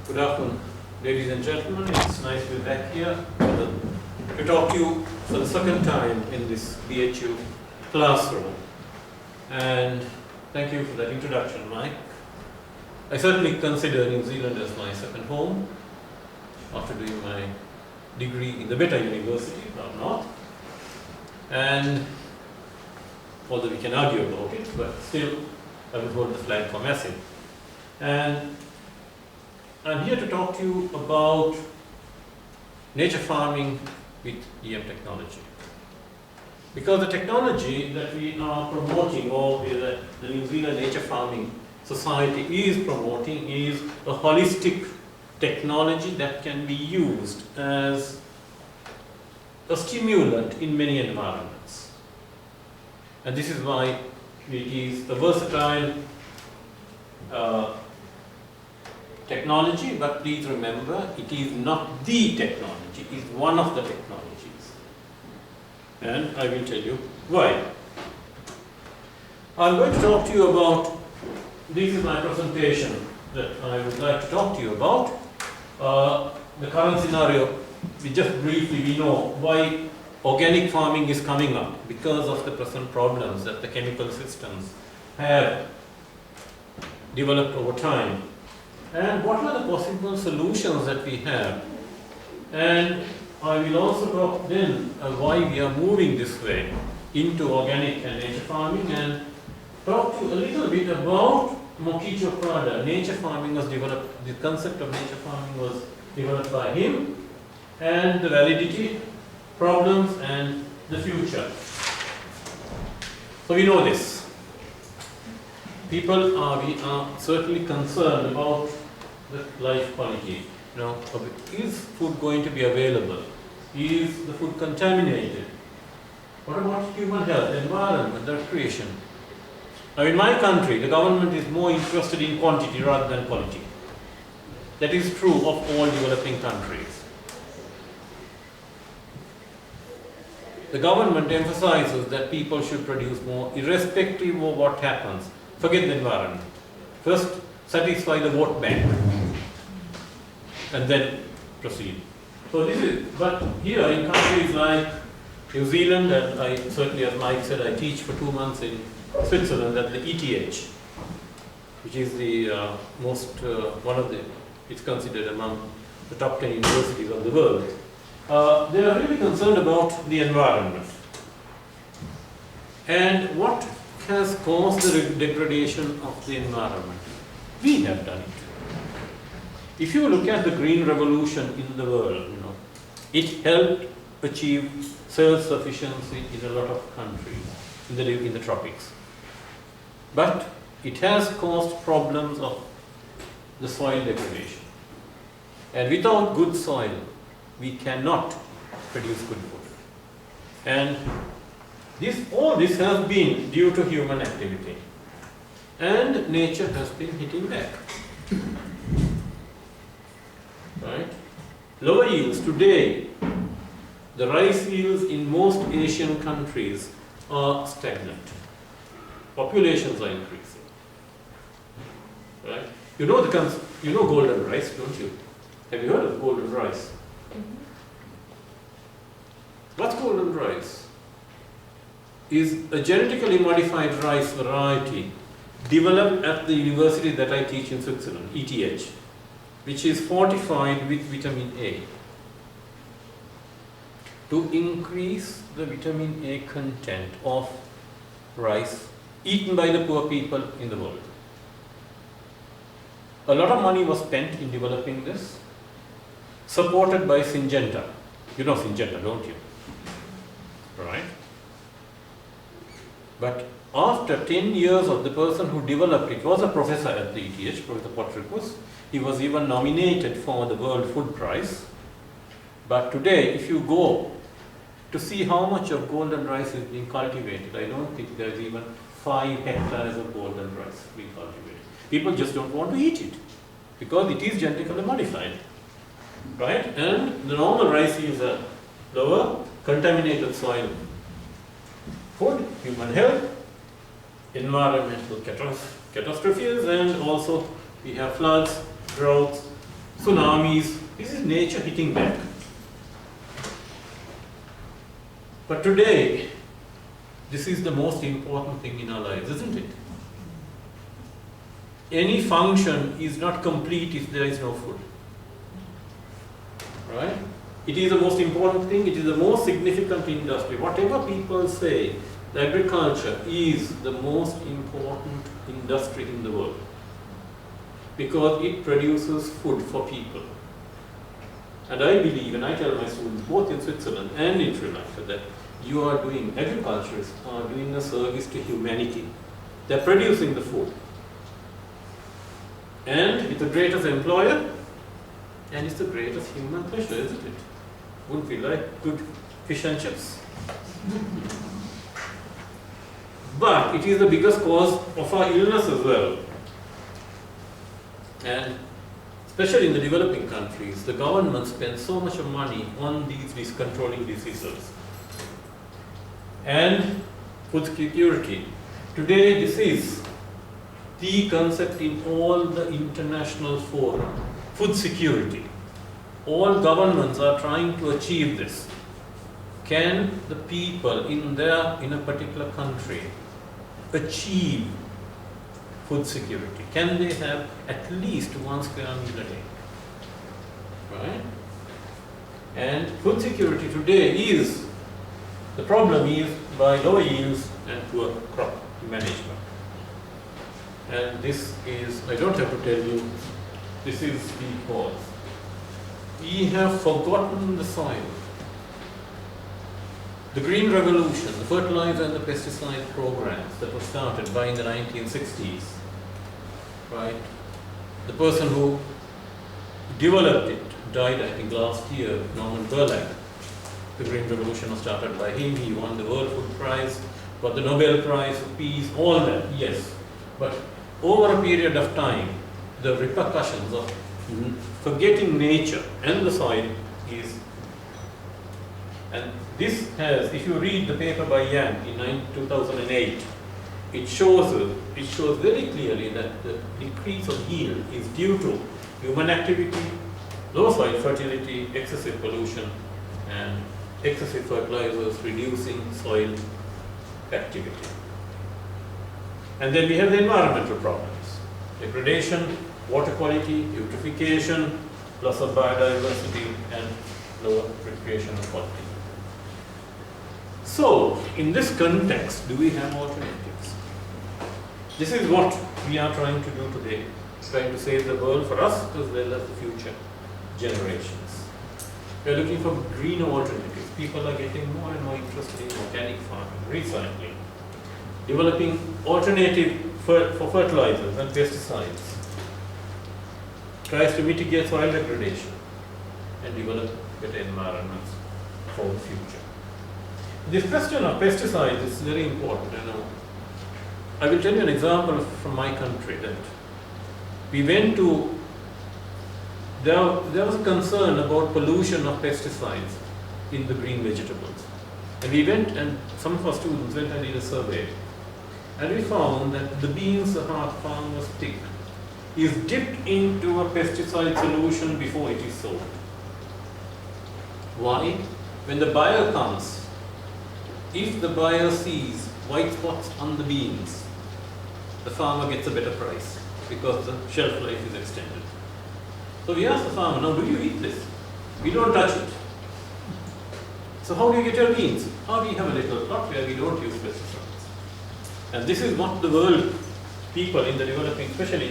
Good afternoon, ladies and gentlemen. It's nice to be back here to talk to you for the second time in this BHU classroom. And thank you for that introduction, Mike. I certainly consider New Zealand as my second home after doing my degree in the better university, but not. And although we can argue about it, but still I would hold the flag for massive. And I'm here to talk to you about nature farming with EM technology. Because the technology that we are promoting, or that the New Zealand Nature Farming Society is promoting, is a holistic technology that can be used as a stimulant in many environments. And this is why it is a versatile technology, but please remember, it is not the technology, it is one of the technologies. And I will tell you why. I'm going to talk to you about, this is my presentation that I would like to talk to you about. The current scenario, we know why organic farming is coming up because of the present problems that the chemical systems have developed over time. And what are the possible solutions that we have? And I will also talk then why we are moving this way into organic and nature farming, and talk to you a little bit about Mokicho Prada. Nature farming was developed, the concept of nature farming was developed by him, and the validity, problems, and the future. So we know this. We are certainly concerned about the life quality. Is food going to be available? Is the food contaminated? What about human health, environment, recreation? Now in my country, the government is more interested in quantity rather than quality. That is true of all developing countries. The government emphasizes that people should produce more irrespective of what happens. Forget the environment. First, satisfy the vote bank and then proceed. So this is, but here in countries like New Zealand, and I certainly, as Mike said, I teach for 2 months in Switzerland at the ETH, which is the it's considered among the top 10 universities of the world. They are really concerned about the environment. And what has caused the degradation of the environment? We have done it. If you look at the green revolution in the world, it helped achieve self-sufficiency in a lot of countries in the tropics. But it has caused problems of the soil degradation. And without good soil, we cannot produce good food. And all this has been due to human activity. And nature has been hitting back. Right? Lower yields today, the rice yields in most Asian countries are stagnant. Populations are increasing. Right? You know golden rice, don't you? Have you heard of golden rice? What's golden rice? Is a genetically modified rice variety developed at the university that I teach in Switzerland, ETH, which is fortified with vitamin A to increase the vitamin A content of rice eaten by the poor people in the world. A lot of money was spent in developing this, supported by Syngenta. You know Syngenta, don't you? Right? But after 10 years of the person who developed it was a professor at the ETH, Professor Potricus. He was even nominated for the World Food Prize. But today, if you go to see how much of golden rice is being cultivated, I don't think there is even 5 hectares of golden rice being cultivated. People just don't want to eat it because it is genetically modified. Right? And the normal rice yields are lower, contaminated soil, food, human health, environmental catastrophes, and also we have floods, droughts, tsunamis. This is nature hitting back. But today, this is the most important thing in our lives, isn't it? Any function is not complete if there is no food. Right? It is the most important thing, it is the most significant industry. Whatever people say, the agriculture is the most important industry in the world because it produces food for people. And I believe, and I tell my students, both in Switzerland and in Sri Lanka, that agriculturists are doing a service to humanity. They are producing the food. And it's the greatest employer, and it's the greatest human pleasure, isn't it? Wouldn't we like good fish and chips? But it is the biggest cause of our illness as well. And especially in the developing countries, the government spends so much of money on these controlling diseases. And food security. Today, this is the concept in all the international fora. Food security. All governments are trying to achieve this. Can the people in a particular country achieve food security? Can they have at least 1 square meal a day? Right? And food security today is, the problem is by low yields and poor crop management. And this is, I don't have to tell you, this is the cause. We have forgotten the soil. The Green Revolution, the fertilizer and the pesticide programs that were started by in the 1960s, right? The person who developed it died, I think, last year, Norman Borlaug. The Green Revolution was started by him. He won the World Food Prize, got the Nobel Prize for Peace, all that, yes. But over a period of time, the repercussions of forgetting nature and the soil is, and this has, if you read the paper by Yang in 2008, it shows very clearly that the decrease of yield is due to human activity, low soil fertility, excessive pollution, and excessive fertilizers reducing soil activity. And then we have the environmental problems: degradation, water quality, eutrophication, loss of biodiversity, and lower recreational quality. So, in this context, do we have alternatives? This is what we are trying to do today, trying to save the world for us as well as the future generations. We are looking for greener alternatives. People are getting more and more interested in organic farming, recycling, developing alternative for fertilizers and pesticides, tries to mitigate soil degradation and develop better environments for the future. This question of pesticides is very important. I will tell you an example from my country that we went to, there was a concern about pollution of pesticides in the green vegetables. And we went, and some of our students went and did a survey. And we found that the beans the farmers pick is dipped into a pesticide solution before it is sold. Why? When the buyer comes, if the buyer sees white spots on the beans, the farmer gets a better price because the shelf life is extended. So we asked the farmer, now do you eat this? We don't touch it. So how do you get your beans? We have a little plot where we don't use pesticides. And this is what the world people in the developing, especially in